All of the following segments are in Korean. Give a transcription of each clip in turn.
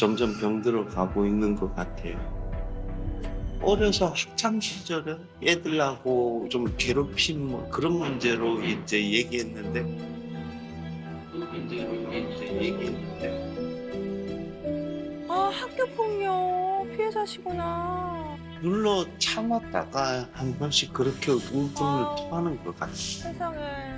점점 병들어 가고 있는 것 같아요. 어려서 학창 시절에 애들하고 좀 괴롭힘 뭐 그런 문제로 이제 얘기했는데 학교 폭력 피해자시구나. 눌러 참았다가 한 번씩 그렇게 울분을 토하는 것 같아요. 세상에.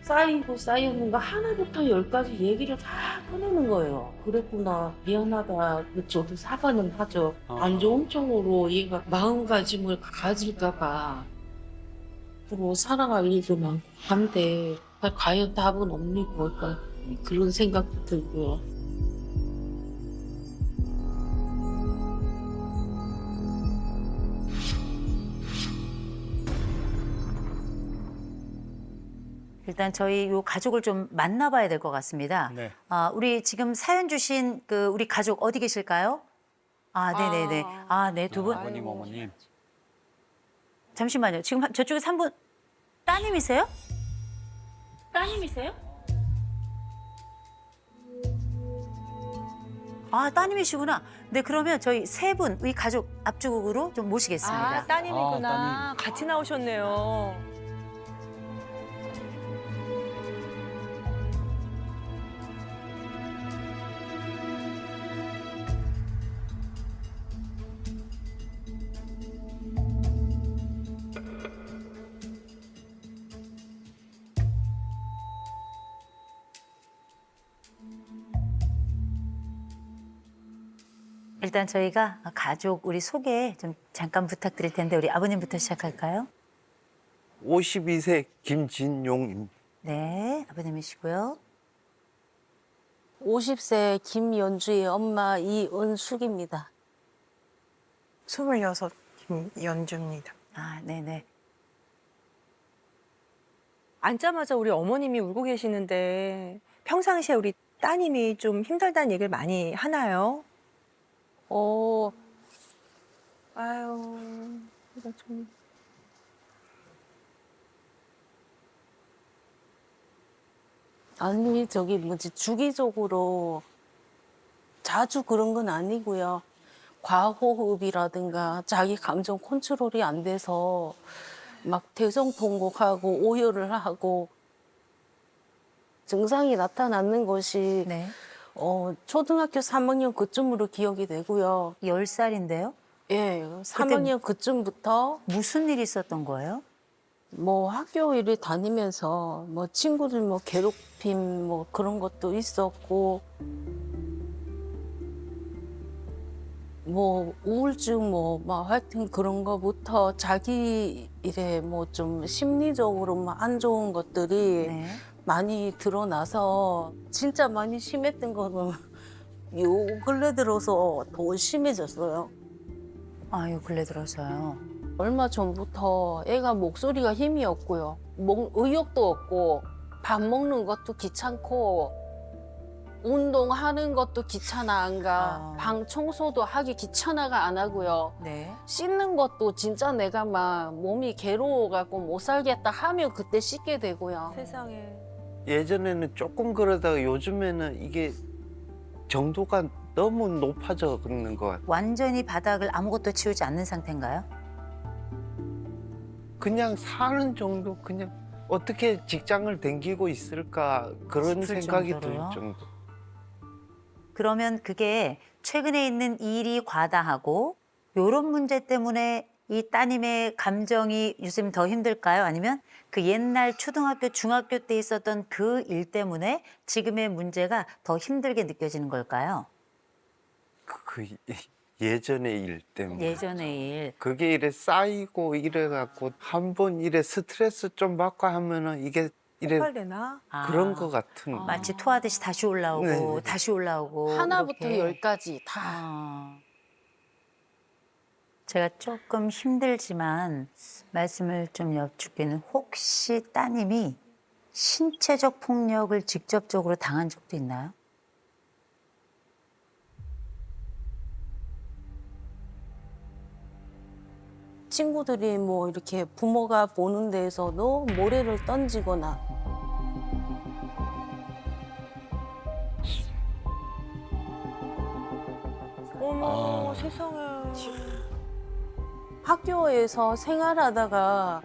쌓이고 쌓이는 거 하나부터 열까지 얘기를 다 꺼내는 거예요. 그랬구나, 미안하다. 저도 사과는 하죠. 안 좋은 쪽으로 얘가 마음가짐을 가질까 봐. 앞으로 살아갈 일도 많고 한데 과연 답은 없는 걸까, 그런 생각도 들고요. 일단 저희 요 가족을 좀 만나봐야 될 것 같습니다. 네. 우리 지금 사연 주신 그 우리 가족 어디 계실까요? 네네네. 네, 두 분. 아버님, 어머님. 잠시만요. 지금 저쪽에서 한 분 따님이세요? 따님이세요? 따님이시구나. 네, 그러면 저희 세 분, 우리 가족 앞쪽으로 좀 모시겠습니다. 따님이구나. 같이 나오셨네요. 일단 저희가 가족 우리 소개 좀 잠깐 부탁드릴 텐데 우리 아버님부터 시작할까요? 52세 김진용입니다. 네, 아버님이시고요. 50세 김연주의 엄마 이은숙입니다. 26 김연주입니다. 네네. 앉자마자 우리 어머님이 울고 계시는데 평상시에 우리 따님이 좀 힘들다는 얘기를 많이 하나요? 아유, 이거 좀. 아니 저기 뭐지 주기적으로 자주 그런 건 아니고요. 과호흡이라든가 자기 감정 컨트롤이 안 돼서 막 대성통곡하고 오열을 하고 증상이 나타나는 것이 네. 초등학교 3학년 그쯤으로 기억이 되고요. 10살인데요? 예, 3학년 그쯤부터 무슨 일이 있었던 거예요? 뭐 학교 일을 다니면서 뭐 친구들 뭐 괴롭힘 뭐 그런 것도 있었고 뭐 우울증 뭐 막 하여튼 그런 거부터 자기 일에 뭐 좀 심리적으로 뭐 안 좋은 것들이 네. 많이 드러나서 진짜 많이 심했던 거는 요 근래 들어서 더 심해졌어요. 요 근래 들어서요. 얼마 전부터 애가 목소리가 힘이 없고요. 의욕도 없고 밥 먹는 것도 귀찮고 운동하는 것도 귀찮아 안 가. 방 청소도 하기 귀찮아가 안 하고요. 네. 씻는 것도 진짜 내가 막 몸이 괴로워갖고 못 살겠다 하면 그때 씻게 되고요. 세상에. 예전에는 조금 그러다가 요즘에는 이게 정도가 너무 높아져 있는 것 같아요. 완전히 바닥을 아무것도 치우지 않는 상태인가요? 그냥 사는 정도, 그냥 어떻게 직장을 다니고 있을까 그런 싶을 생각이 정도로요? 들 정도. 그러면 그게 최근에 있는 일이 과다하고 요런 문제 때문에 이 따님의 감정이 요즘 더 힘들까요? 아니면 그 옛날 초등학교, 중학교 때 있었던 그 일 때문에 지금의 문제가 더 힘들게 느껴지는 걸까요? 그 예전의 일 때문에. 예전의 일. 그게 이래 쌓이고 이래갖고 한 번 이래 스트레스 좀 받고 하면은 이게 이래 폭발되나? 그런 것 같은. 마치 토하듯이 다시 올라오고 네. 다시 올라오고 하나부터 이렇게. 열까지 다. 제가 조금 힘들지만 말씀을 좀 여쭙기는 혹시 따님이 신체적 폭력을 직접적으로 당한 적도 있나요? 친구들이 뭐 이렇게 부모가 보는 데에서도 모래를 던지거나 어머 세상에. 학교에서 생활하다가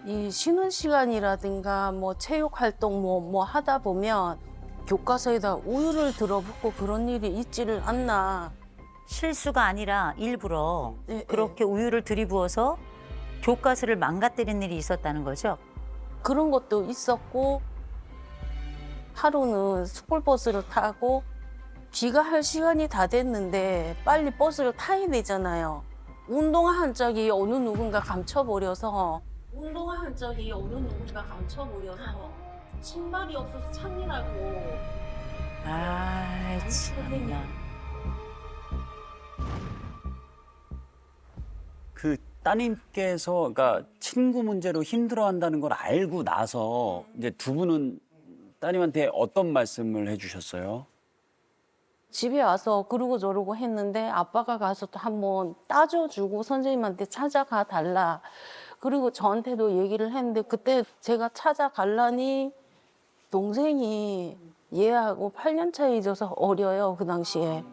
이 쉬는 시간이라든가 뭐 체육 활동 뭐 하다 보면 교과서에다 우유를 들어붓고 그런 일이 있지를 않나. 실수가 아니라 일부러 네, 그렇게 우유를 들이부어서 교과서를 망가뜨리는 일이 있었다는 거죠? 그런 것도 있었고 하루는 스쿨버스를 타고 귀가할 시간이 다 됐는데 빨리 버스를 타야 되잖아요. 운동화 한 짝이 어느 누군가 감춰버려서 신발이 없어서 창이라고. 아, 참나. 그 따님께서 그러니까 친구 문제로 힘들어한다는 걸 알고 나서 이제 두 분은 따님한테 어떤 말씀을 해주셨어요? 집에 와서 그러고 저러고 했는데 아빠가 가서 또 한번 따져주고 선생님한테 찾아가 달라. 그리고 저한테도 얘기를 했는데 그때 제가 찾아가려니 동생이 얘하고 8년 차이 져서 어려요, 그 당시에.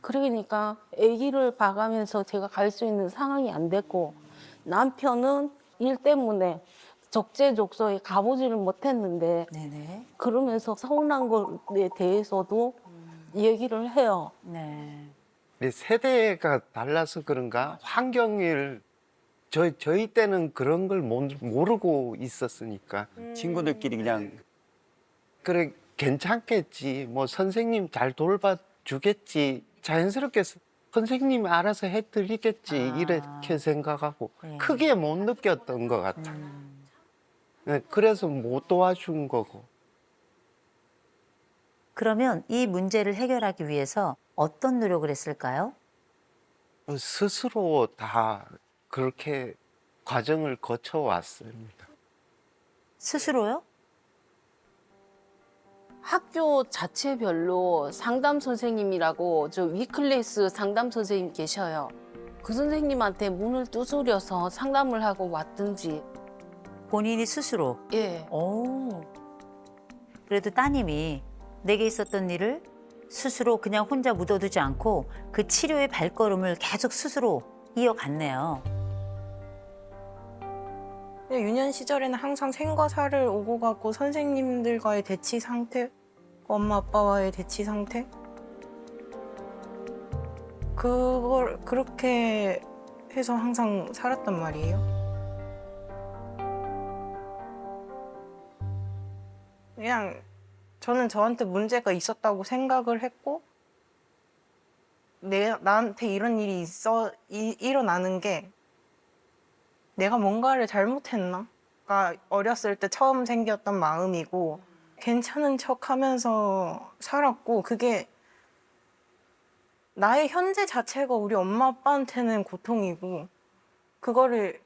그러니까 아기를 봐가면서 제가 갈 수 있는 상황이 안 됐고 남편은 일 때문에 적재적소에 가보지를 못했는데 네네. 그러면서 서운한 것에 대해서도 얘기를 해요. 네. 근데 세대가 달라서 그런가 환경을 저희 때는 그런 걸 모르고 있었으니까 친구들끼리 그냥 그래 괜찮겠지 뭐 선생님 잘 돌봐주겠지 자연스럽게 선생님이 알아서 해드리겠지 아. 이렇게 생각하고 네. 크게 못 느꼈던 것 같아. 네, 그래서 못 도와준 거고. 그러면 이 문제를 해결하기 위해서 어떤 노력을 했을까요? 스스로 다 그렇게 과정을 거쳐왔습니다. 스스로요? 학교 자체별로 상담 선생님이라고 저 위클래스 상담 선생님 계셔요. 그 선생님한테 문을 두드려서 상담을 하고 왔든지. 본인이 스스로. 예. 오. 그래도 따님이 내게 있었던 일을 스스로 그냥 혼자 묻어두지 않고 그 치료의 발걸음을 계속 스스로 이어갔네요. 유년 시절에는 항상 생과 사를 오고 가고 선생님들과의 대치 상태, 엄마 아빠와의 대치 상태. 그걸 그렇게 해서 항상 살았단 말이에요. 그냥 저는 저한테 문제가 있었다고 생각을 했고 나한테 이런 일이 일어나는 게 내가 뭔가를 잘못했나? 가 어렸을 때 처음 생겼던 마음이고 괜찮은 척 하면서 살았고 그게 나의 현재 자체가 우리 엄마 아빠한테는 고통이고 그거를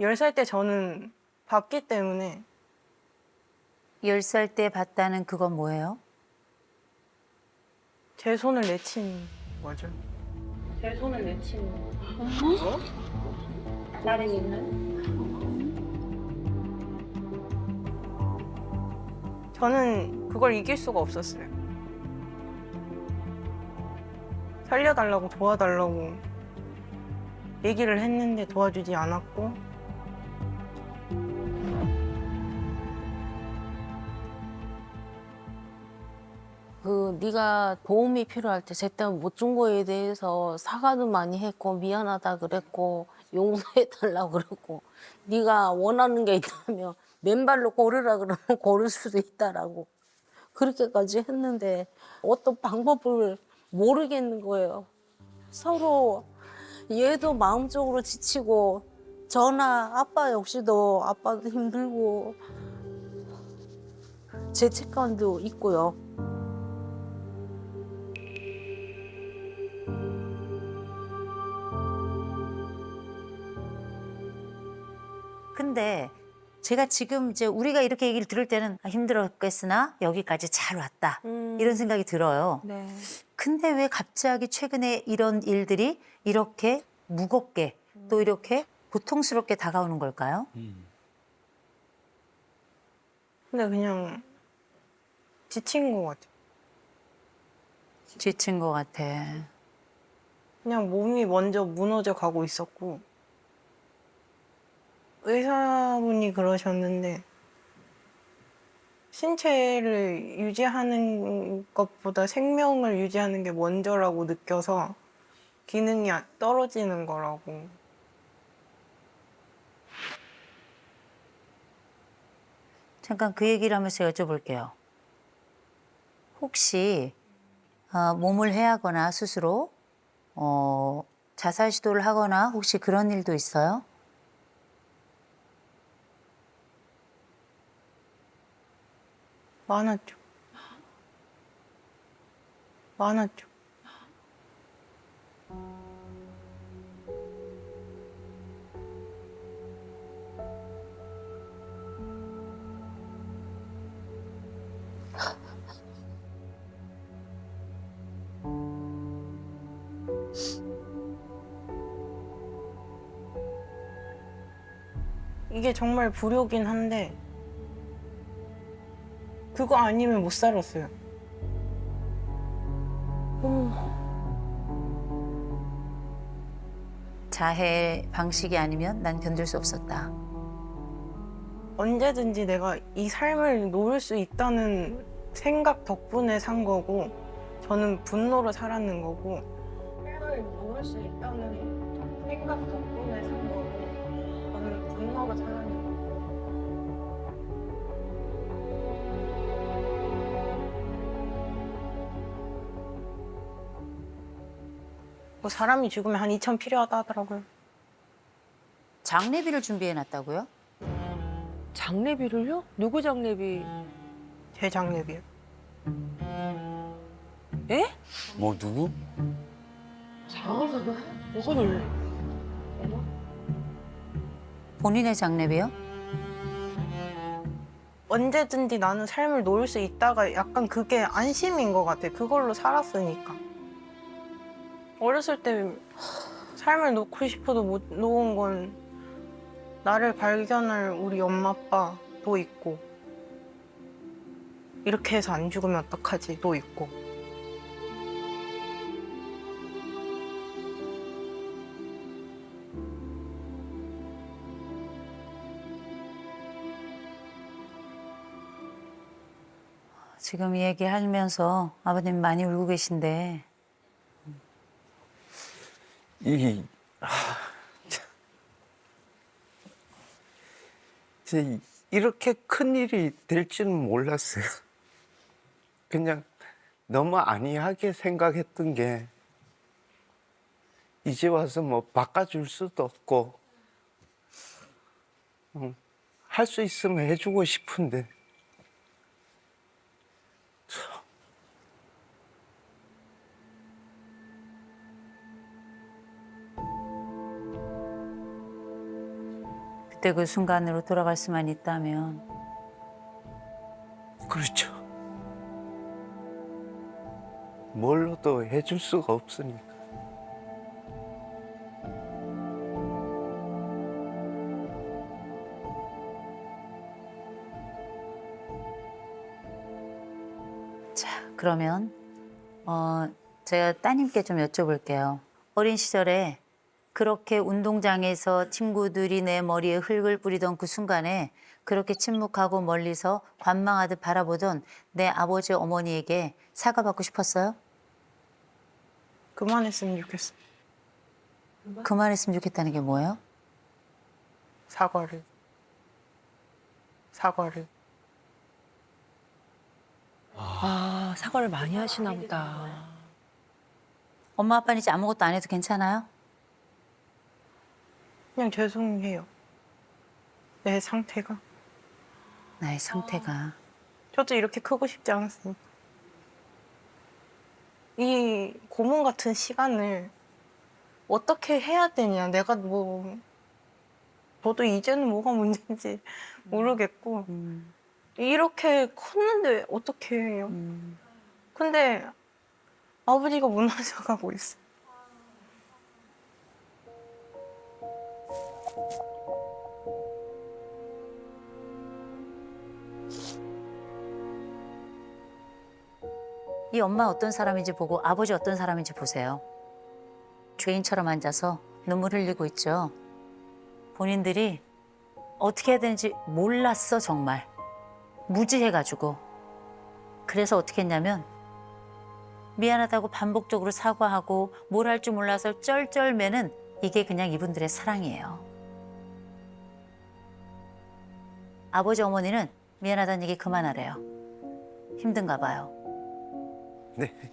10살 때 저는 봤기 때문에 10살 때 봤다는 그건 뭐예요? 제 손을 내친 거죠. 제 손을 내치는 거. 나를 믿는? 저는 그걸 이길 수가 없었어요. 살려달라고 도와달라고 얘기를 했는데 도와주지 않았고 그 네가 도움이 필요할 때 제때 못 준 거에 대해서 사과도 많이 했고 미안하다 그랬고 용서해 달라고 그랬고 네가 원하는 게 있다면 맨발로 걸으라 그러면 걸을 수도 있다라고 그렇게까지 했는데 어떤 방법을 모르겠는 거예요. 서로 얘도 마음적으로 지치고 저나 아빠 역시도 아빠도 힘들고 죄책감도 있고요. 근데 제가 지금 이제 우리가 이렇게 얘기를 들을 때는 힘들었겠으나 여기까지 잘 왔다. 이런 생각이 들어요. 네. 근데 왜 갑자기 최근에 이런 일들이 이렇게 무겁게 또 이렇게 고통스럽게 다가오는 걸까요? 근데 그냥 지친 것 같아요. 지친 것 같아. 그냥 몸이 먼저 무너져 가고 있었고 의사분이 그러셨는데 신체를 유지하는 것보다 생명을 유지하는 게 먼저라고 느껴서 기능이 떨어지는 거라고. 잠깐 그 얘기를 하면서 여쭤볼게요. 혹시 몸을 해하거나 스스로 자살 시도를 하거나 혹시 그런 일도 있어요? 많았죠. 많았죠. 이게 정말 불효긴 한데 그거 아니면 못 살았어요. 자해 방식이 아니면 난 견딜 수 없었다. 언제든지 내가 이 삶을 놓을 수 있다는 생각 덕분에 산 거고 저는 분노로 살았는 거고 삶을 놓을 수 있다는 생각 덕분에 산 거고 저는 분노로 살았는 거고 뭐 사람이 죽으면 한 2천 필요하다 하더라고요. 장례비를 준비해 놨다고요? 장례비를요? 누구 장례비? 제 장례비요. 에? 뭐 누구? 장에서도 이거를 본인의 장례비요? 언제든지 나는 삶을 놓을 수 있다가 약간 그게 안심인 것 같아. 그걸로 살았으니까. 어렸을 때 삶을 놓고 싶어도 못 놓은 건 나를 발견할 우리 엄마 아빠도 있고 이렇게 해서 안 죽으면 어떡하지도 있고 지금 이 얘기 하면서 아버님 많이 울고 계신데 이 진짜 이렇게 큰 일이 될 줄은 몰랐어요. 그냥 너무 안이하게 생각했던 게 이제 와서 뭐 바꿔줄 수도 없고 할 수 있으면 해주고 싶은데 그때 그 순간으로 돌아갈 수만 있다면 그렇죠. 뭘로도 해줄 수가 없으니까. 자, 그러면 제가 따님께 좀 여쭤볼게요. 어린 시절에 그렇게 운동장에서 친구들이 내 머리에 흙을 뿌리던 그 순간에 그렇게 침묵하고 멀리서 관망하듯 바라보던 내 아버지 어머니에게 사과받고 싶었어요? 그만했으면 좋겠어. 그만했으면 좋겠다는 게 뭐예요? 사과를. 아, 사과를 많이 하시나 보다. 엄마 아빠는 이제 아무것도 안 해도 괜찮아요? 그냥 죄송해요. 내 상태가. 나의 상태가. 저도 이렇게 크고 싶지 않았으니까. 이 고문 같은 시간을 어떻게 해야 되냐. 내가 뭐 저도 이제는 뭐가 문제인지 모르겠고 이렇게 컸는데 어떻게 해요. 근데 아버지가 무너져 가고 있어. 이 엄마 어떤 사람인지 보고 아버지 어떤 사람인지 보세요. 죄인처럼 앉아서 눈물 흘리고 있죠. 본인들이 어떻게 해야 되는지 몰랐어, 정말. 무지해가지고. 그래서 어떻게 했냐면 미안하다고 반복적으로 사과하고 뭘 할 줄 몰라서 쩔쩔매는 이게 그냥 이분들의 사랑이에요. 아버지 어머니는 미안하다는 얘기 그만하래요. 힘든가 봐요. 네.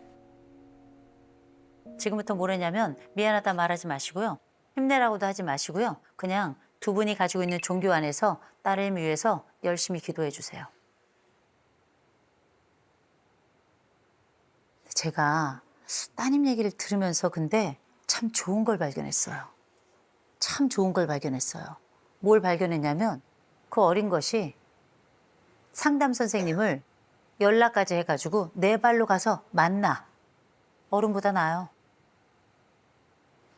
지금부터 뭐라냐면 미안하다 말하지 마시고요. 힘내라고도 하지 마시고요. 그냥 두 분이 가지고 있는 종교 안에서 딸을 위해서 열심히 기도해 주세요. 제가 따님 얘기를 들으면서 근데 참 좋은 걸 발견했어요. 참 좋은 걸 발견했어요. 뭘 발견했냐면 그 어린 것이 상담 선생님을 연락까지 해가지고 내 발로 가서 만나. 어른보다 나아요.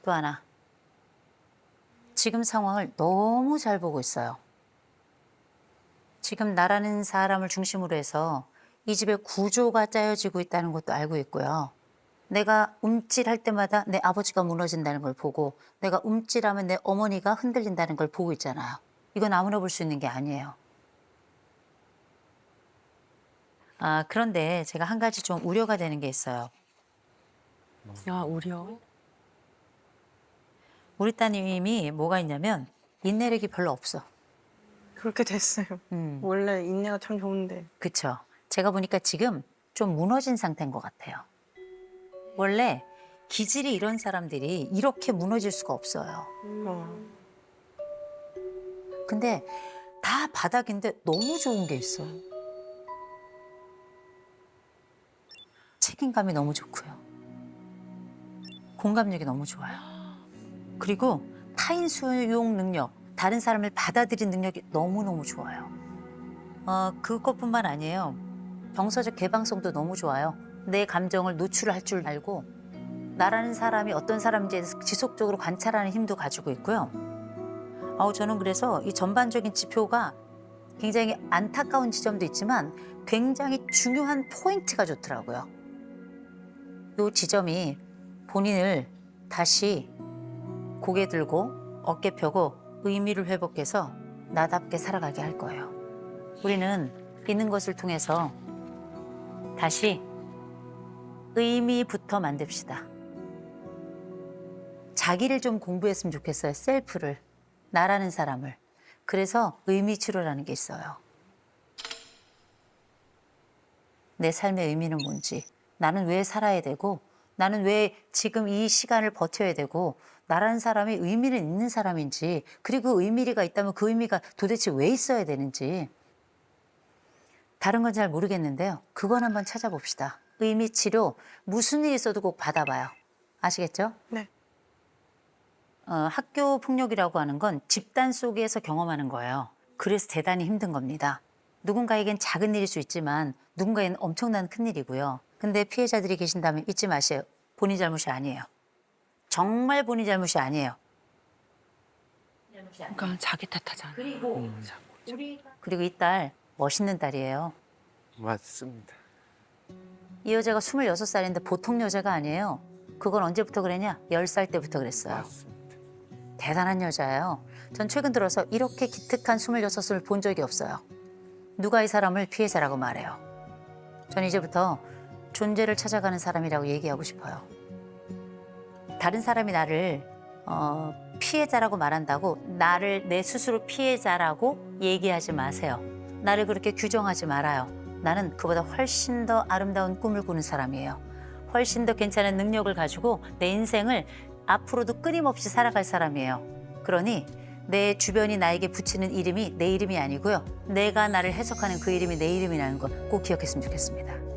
또 하나. 지금 상황을 너무 잘 보고 있어요. 지금 나라는 사람을 중심으로 해서 이 집의 구조가 짜여지고 있다는 것도 알고 있고요. 내가 움찔할 때마다 내 아버지가 무너진다는 걸 보고 내가 움찔하면 내 어머니가 흔들린다는 걸 보고 있잖아요. 이건 아무나 볼 수 있는 게 아니에요. 그런데 제가 한 가지 좀 우려가 되는 게 있어요. 야, 우려. 우리 따님이 뭐가 있냐면 인내력이 별로 없어. 그렇게 됐어요. 원래 인내가 참 좋은데. 그쵸. 제가 보니까 지금 좀 무너진 상태인 것 같아요. 원래 기질이 이런 사람들이 이렇게 무너질 수가 없어요. 근데 다 바닥인데 너무 좋은 게 있어. 책임감이 너무 좋고요. 공감력이 너무 좋아요. 그리고 타인 수용 능력, 다른 사람을 받아들인 능력이 너무너무 좋아요. 그것뿐만 아니에요. 정서적 개방성도 너무 좋아요. 내 감정을 노출할 줄 알고 나라는 사람이 어떤 사람인지 지속적으로 관찰하는 힘도 가지고 있고요. 저는 그래서 이 전반적인 지표가 굉장히 안타까운 지점도 있지만 굉장히 중요한 포인트가 좋더라고요. 이 지점이 본인을 다시 고개 들고 어깨 펴고 의미를 회복해서 나답게 살아가게 할 거예요. 우리는 있는 것을 통해서 다시 의미부터 만듭시다. 자기를 좀 공부했으면 좋겠어요. 셀프를. 나라는 사람을. 그래서 의미 치료라는 게 있어요. 내 삶의 의미는 뭔지, 나는 왜 살아야 되고, 나는 왜 지금 이 시간을 버텨야 되고, 나라는 사람이 의미는 있는 사람인지, 그리고 의미가 있다면 그 의미가 도대체 왜 있어야 되는지. 다른 건 잘 모르겠는데요. 그건 한번 찾아봅시다. 의미 치료, 무슨 일이 있어도 꼭 받아봐요. 아시겠죠? 네. 학교 폭력이라고 하는 건 집단 속에서 경험하는 거예요. 그래서 대단히 힘든 겁니다. 누군가에겐 작은 일일 수 있지만 누군가에겐 엄청난 큰일이고요. 근데 피해자들이 계신다면 잊지 마세요. 본인 잘못이 아니에요. 정말 본인 잘못이 아니에요. 그러니까 자기 탓하잖아. 그리고 이 딸 멋있는 딸이에요. 맞습니다. 이 여자가 26살인데 보통 여자가 아니에요. 그건 언제부터 그랬냐? 10살 때부터 그랬어요. 맞습니다. 대단한 여자예요. 전 최근 들어서 이렇게 기특한 26을 본 적이 없어요. 누가 이 사람을 피해자라고 말해요. 전 이제부터 존재를 찾아가는 사람이라고 얘기하고 싶어요. 다른 사람이 나를 피해자라고 말한다고 나를 내 스스로 피해자라고 얘기하지 마세요. 나를 그렇게 규정하지 말아요. 나는 그보다 훨씬 더 아름다운 꿈을 꾸는 사람이에요. 훨씬 더 괜찮은 능력을 가지고 내 인생을 앞으로도 끊임없이 살아갈 사람이에요. 그러니 내 주변이 나에게 붙이는 이름이 내 이름이 아니고요. 내가 나를 해석하는 그 이름이 내 이름이라는 걸 꼭 기억했으면 좋겠습니다.